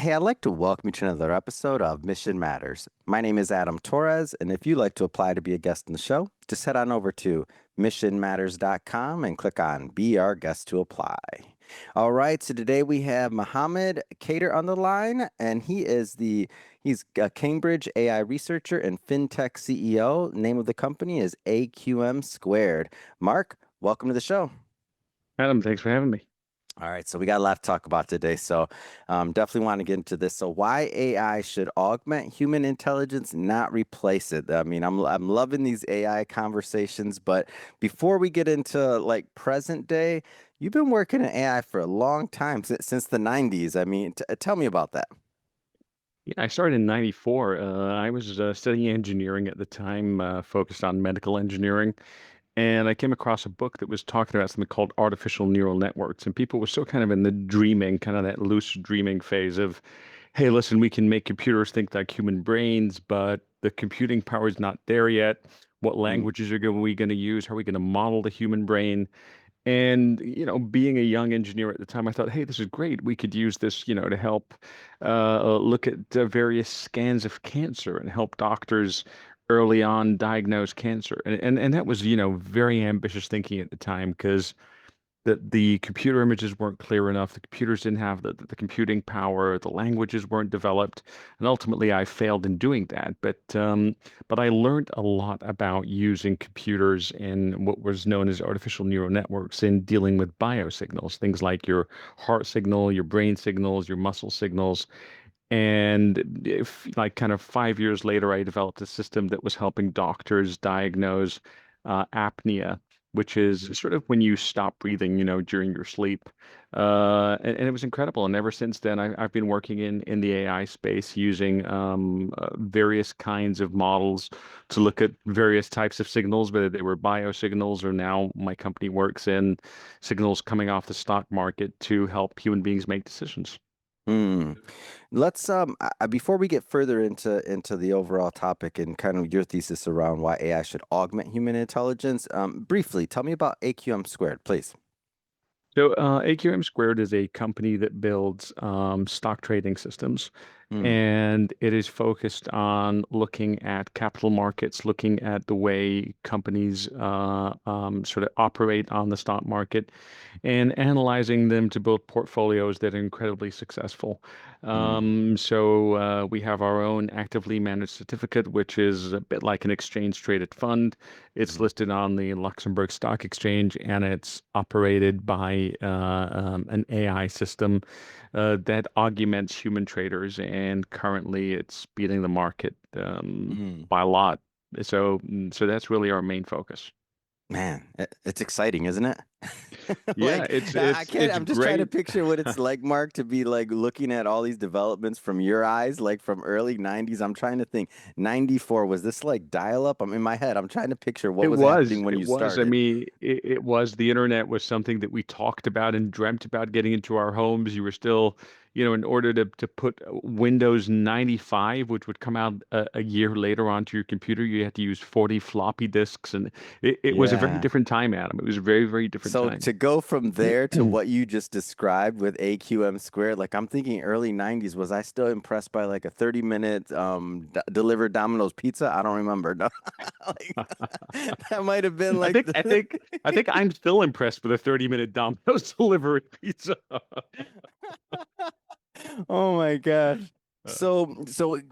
Hey, I'd like to welcome you to another episode of Mission Matters. My name is Adam Torres, and if you'd like to apply to be a guest in the show, just head on over to missionmatters.com and click on Be Our Guest to apply. All right, so today we have Mohammed Cater on the line, and he's a Cambridge AI researcher and fintech CEO. Name of the company is AQM Squared. Mark, welcome to the show. Adam, thanks for having me. All right, so we got a lot to talk about today. So, definitely want to get into this. So, why AI should augment human intelligence, not replace it? I mean, I'm loving these AI conversations, but before we get into like present day, you've been working in AI for a long time, since the 90s. I mean, tell me about that. Yeah, I started in '94. I was studying engineering at the time, focused on medical engineering, and I came across a book that was talking about something called artificial neural networks. And people were still kind of in the dreaming, kind of that loose dreaming phase of, hey, listen, we can make computers think like human brains, but the computing power is not there yet. What Mm, languages we going to use? How are we going to model the human brain? And, being a young engineer at the time, I thought, hey, this is great. We could use this, to help look at various scans of cancer and help doctors early on diagnose cancer. And that was, very ambitious thinking at the time because that the computer images weren't clear enough. The computers didn't have the computing power. The languages weren't developed, and ultimately I failed in doing that. But I learned a lot about using computers in what was known as artificial neural networks in dealing with biosignals, things like your heart signal, your brain signals, your muscle signals. And if, like, kind of 5 years later, I developed a system that was helping doctors diagnose apnea, which is sort of when you stop breathing, during your sleep. And it was incredible. And ever since then, I've been working in the AI space using various kinds of models to look at various types of signals, whether they were biosignals or now my company works in signals coming off the stock market to help human beings make decisions. mm. Let's before we get further into the overall topic and kind of your thesis around why AI should augment human intelligence, briefly tell me about AQM squared, please. So, AQM Squared is a company that builds stock trading systems, Mm, and it is focused on looking at capital markets, looking at the way companies sort of operate on the stock market, and analyzing them to build portfolios that are incredibly successful. mm, We have our own actively managed certificate, which is a bit like an exchange traded fund. It's mhm, listed on the Luxembourg Stock Exchange, and it's operated by an AI system that augments human traders. And currently, it's beating the market mm. by a lot. So that's really our main focus. Man, it's exciting, isn't it? Yeah, Like it's I it's can't. it's I'm just trying to great. picture what it's like, Mark, to be like looking at all these developments from your eyes, like from early '90s. I'm trying to think. '94, was this like dial up? I'm in my head. I'm trying to picture what It was was. happening when It you was. I started. mean, it was. The internet was something that we talked about and dreamt about getting into our homes. You were still, in order to put Windows 95, which would come out a year later onto your computer, you had to use 40 floppy disks. And it was a very Yeah. different time, Adam. It was a very, very different So time. to go from there to what you just described with AQM squared, like I'm thinking early 90s, was I still impressed by like a 30-minute d delivered Domino's pizza? I don't remember. No. Like, that might have been I like think I the think I think I'm still impressed with a 30-minute Domino's delivery pizza. Oh my gosh. Uh, So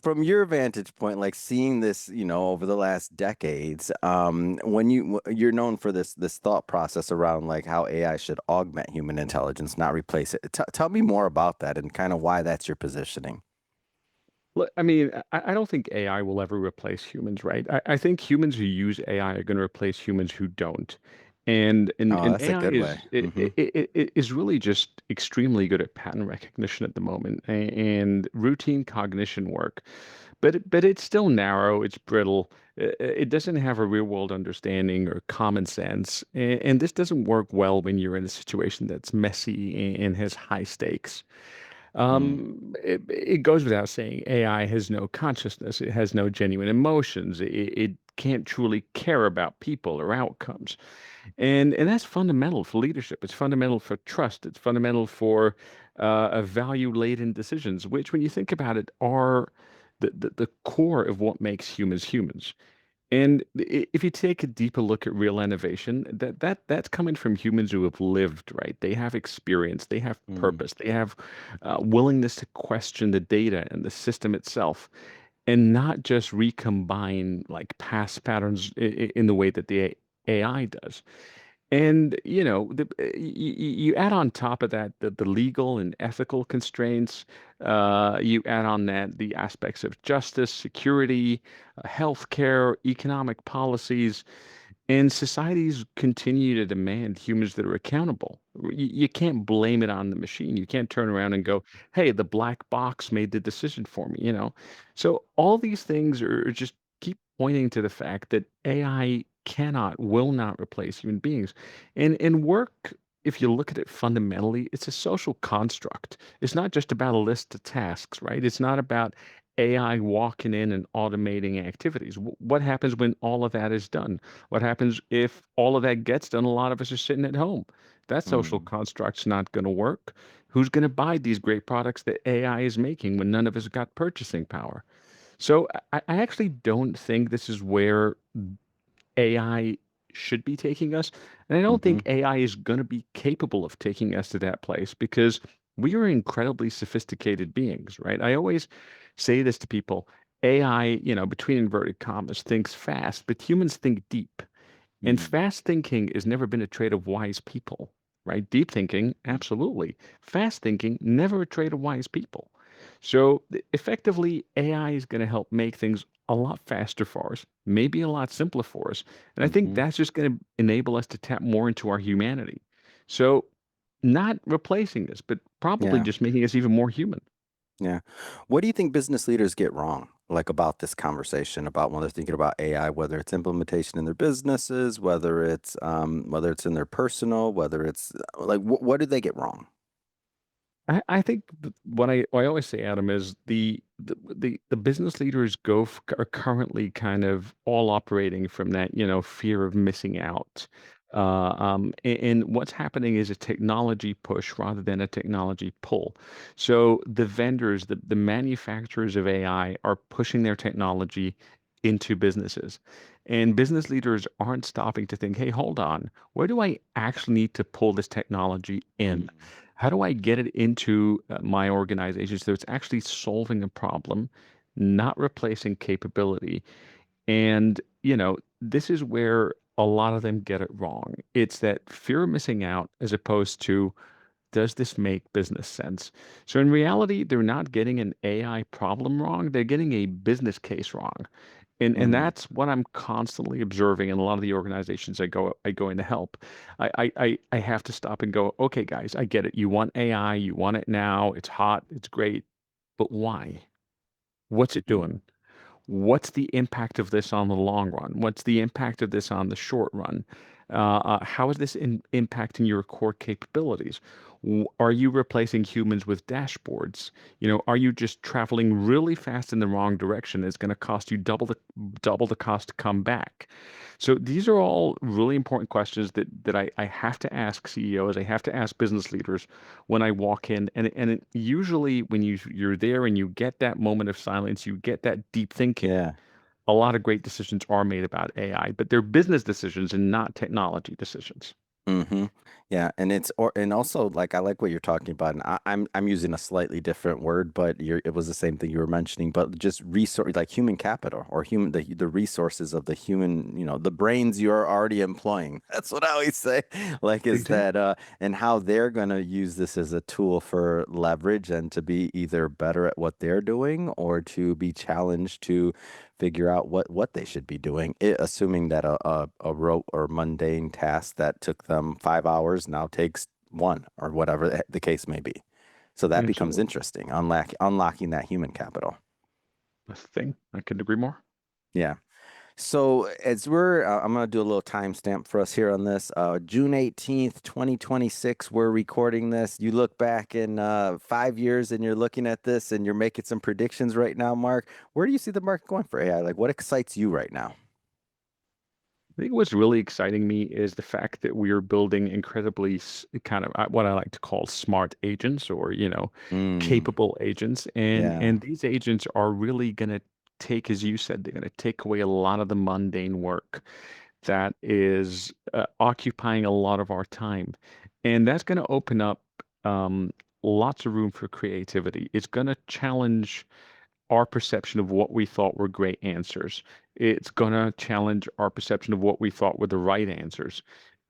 from your vantage point, like seeing this, over the last decades, when you're known for this thought process around like how AI should augment human intelligence, not replace it. Tell me more about that and kind of why that's your positioning. Look, I mean, I don't think AI will ever replace humans, right? I think humans who use AI are going to replace humans who don't. And and, Oh, and that's a AI good way. is really just extremely good at pattern recognition at the moment and routine cognition work. But it's still narrow, it's brittle. It doesn't have a real world understanding or common sense. And this doesn't work well when you're in a situation that's messy and has high stakes. Mm, It goes without saying, AI has no consciousness. It has no genuine emotions. It can't truly care about people or outcomes. And that's fundamental for leadership. It's fundamental for trust. It's fundamental for a value-laden decisions, which, when you think about it, are the core of what makes humans humans. And if you take a deeper look at real innovation, that's coming from humans who have lived, right? They have experience, they have Mm, purpose, they have willingness to question the data and the system itself, and not just recombine like past patterns in the way that the AI does. And, you add on top of that the legal and ethical constraints. You add on that the aspects of justice, security, healthcare, economic policies, and societies continue to demand humans that are accountable. You can't blame it on the machine. You can't turn around and go, "Hey, the black box made the decision for me," you know? So all these things are just keep pointing to the fact that AI cannot, will not replace human beings. And work, if you look at it fundamentally, it's a social construct. It's not just about a list of tasks, right? It's not about AI walking in and automating activities. What happens when all of that is done? What happens if all of that gets done? A lot of us are sitting at home. That social mm, construct's not going to work. Who's going to buy these great products that AI is making when none of us got purchasing power? So I actually don't think this is where AI should be taking us. And I don't mhm, think AI is going to be capable of taking us to that place because we are incredibly sophisticated beings, right? I always say this to people. AI, between inverted commas, thinks fast, but humans think deep. And mm, fast thinking has never been a trait of wise people, right? Deep thinking, mm, absolutely. Fast thinking, never a trait of wise people. So effectively, AI is going to help make things a lot faster for us, maybe a lot simpler for us. And I think mhm. that's just going to enable us to tap more into our humanity. So not replacing us, but probably Yeah. just making us even more human. Yeah. What do you think business leaders get wrong, like about this conversation about when they're thinking about AI, whether it's implementation in their businesses, whether it's in their personal, whether it's like what do they get wrong? I think what I always say, Adam, is the business leaders are currently kind of all operating from that, fear of missing out. And what's happening is a technology push rather than a technology pull. So the vendors, the manufacturers of AI are pushing their technology into businesses. And business leaders aren't stopping to think, hey, hold on, where do I actually need to pull this technology in? Mm, How do I get it into my organization so it's actually solving a problem, not replacing capability? And, this is where a lot of them get it wrong. It's that fear of missing out as opposed to, does this make business sense? So in reality, they're not getting an AI problem wrong. They're getting a business case wrong. And mm, that's what I'm constantly observing in a lot of the organizations I go in to help. I have to stop and go, okay, guys, I get it. You want AI, you want it now, it's hot, it's great, but why? What's it mm, doing? What's the impact of this on the long run? What's the impact of this on the short run? How is this impacting your core capabilities? Are you replacing humans with dashboards? Are you just traveling really fast in the wrong direction? It's going to cost you double the cost to come back. So these are all really important questions that I have to ask CEOs. I have to ask business leaders when I walk in, and usually when you're there and you get that moment of silence, you get that deep thinking. yeah. A lot of great decisions are made about AI, but they're business decisions and not technology decisions. Hmm. Yeah, and and also like I like what you're talking about, and I'm using a slightly different word, but it was the same thing you were mentioning, but just resource like human capital or the resources of the human, the brains you're already employing. That's what I always say. Like is that Exactly. and how they're gonna use this as a tool for leverage and to be either better at what they're doing or to be challenged to figure out what they should be doing, assuming that a rote or mundane task that took them 5 hours now takes one or whatever the case may be. So that becomes Absolutely. interesting, unlocking that human capital. A thing. I couldn't agree more. Yeah. So I'm going to do a little timestamp for us here on this. June 18th, 2026, we're recording this. You look back in 5 years and you're looking at this and you're making some predictions right now, Mark. Where do you see the market going for AI? Like what excites you right now? I think what's really exciting me is the fact that we are building incredibly kind of what I like to call smart agents, or Mm, capable agents, and yeah. and these agents are really going to take, as you said, they're going to take away a lot of the mundane work that is occupying a lot of our time, and that's going to open up um, lots of room for creativity. It's going to challenge our perception of what we thought were great answers. It's going to challenge our perception of what we thought were the right answers.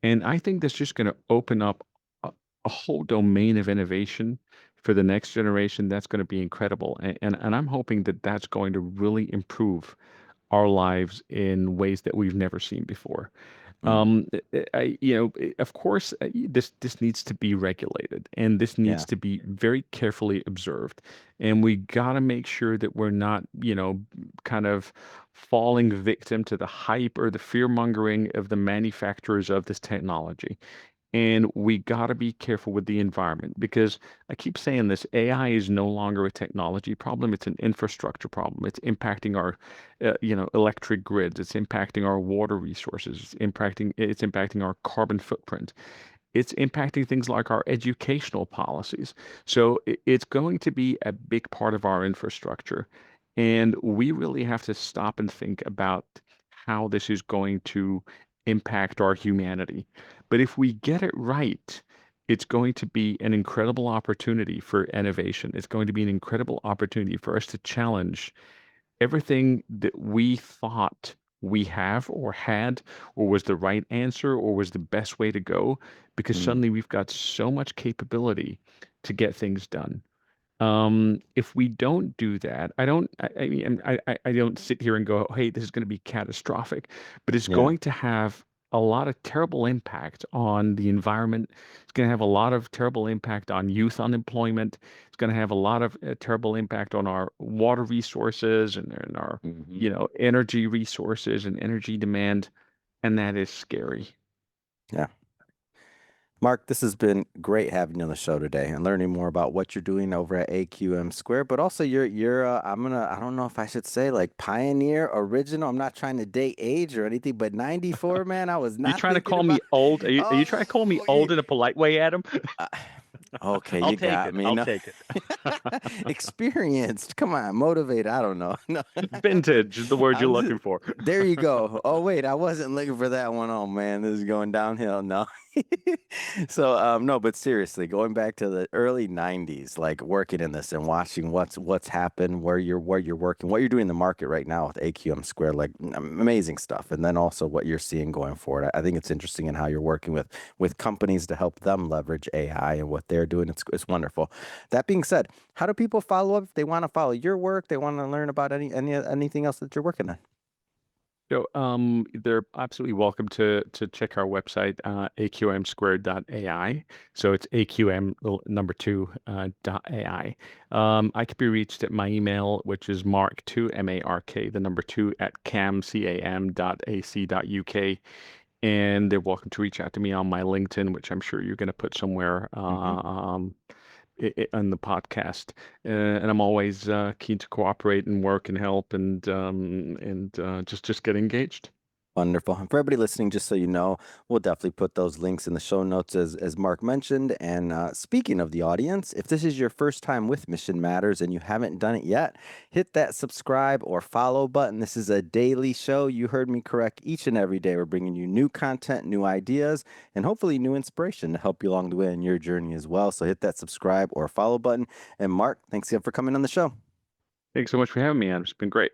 And I think that's just going to open up a whole domain of innovation for the next generation. That's going to be incredible. And I'm hoping that that's going to really improve our lives in ways that we've never seen before. Mm, Of course, this needs to be regulated, and this yeah. needs to be very carefully observed. And we got to make sure that we're not, kind of falling victim to the hype or the fear mongering of the manufacturers of this technology. And we got to be careful with the environment, because I keep saying this: AI is no longer a technology problem, it's an infrastructure problem. It's impacting our, electric grids, it's impacting our water resources, it's impacting our carbon footprint. It's impacting things like our educational policies. So it's going to be a big part of our infrastructure. And we really have to stop and think about how this is going to impact our humanity. But if we get it right, it's going to be an incredible opportunity for innovation. It's going to be an incredible opportunity for us to challenge everything that we thought we have or had, or was the right answer, or was the best way to go, because Mm, suddenly we've got so much capability to get things done. If we don't do that, I mean, I don't sit here and go, hey, this is going to be catastrophic, but it's yeah. going to have a lot of terrible impact on the environment. It's going to have a lot of terrible impact on youth unemployment. It's going to have a lot of terrible impact on our water resources, and our, Hmm. energy resources and energy demand. And that is scary. Yeah. Mark, this has been great having you on the show today and learning more about what you're doing over at AQM Square, but also I don't know if I should say like pioneer, original. I'm not trying to date age or anything, but 94, man, I was You not trying to thinking call about. me old? Are you trying to call me Oh, old in a polite way, Adam? uh, okay, I'll you take got it. me. I'll No. take it. Experienced. Come on, motivated. I don't know. No. Vintage is the word you're I'm just, looking for. there you go. Oh wait, I wasn't looking for that one. Oh man, this is going downhill. No. So no, but seriously, going back to the early 90s, like working in this and watching what's happened, where you're working, what you're doing in the market right now with AQM Square, like amazing stuff. And then also what you're seeing going forward. I think it's interesting in how you're working with companies to help them leverage AI and what they're doing. It's wonderful. That being said, how do people follow up if they want to follow your work, they want to learn about anything else that you're working on? So, they're absolutely welcome to check our website, aqmsquared.ai. So it's AQM number two dot AI. I could be reached at my email, which is mark2, MARK, the number two at cam dot ac dot uk. And they're welcome to reach out to me on my LinkedIn, which I'm sure you're going to put somewhere Hmm. on the podcast. And I'm always keen to cooperate and work and help, and just get engaged. Wonderful. And for everybody listening, just so you know, we'll definitely put those links in the show notes as Mark mentioned. And speaking of the audience, if this is your first time with Mission Matters and you haven't done it yet, hit that subscribe or follow button. This is a daily show. You heard me correct. Each and every day, we're bringing you new content, new ideas, and hopefully new inspiration to help you along the way in your journey as well. So hit that subscribe or follow button. And Mark, thanks again for coming on the show. Thanks so much for having me, Adam. It's been great.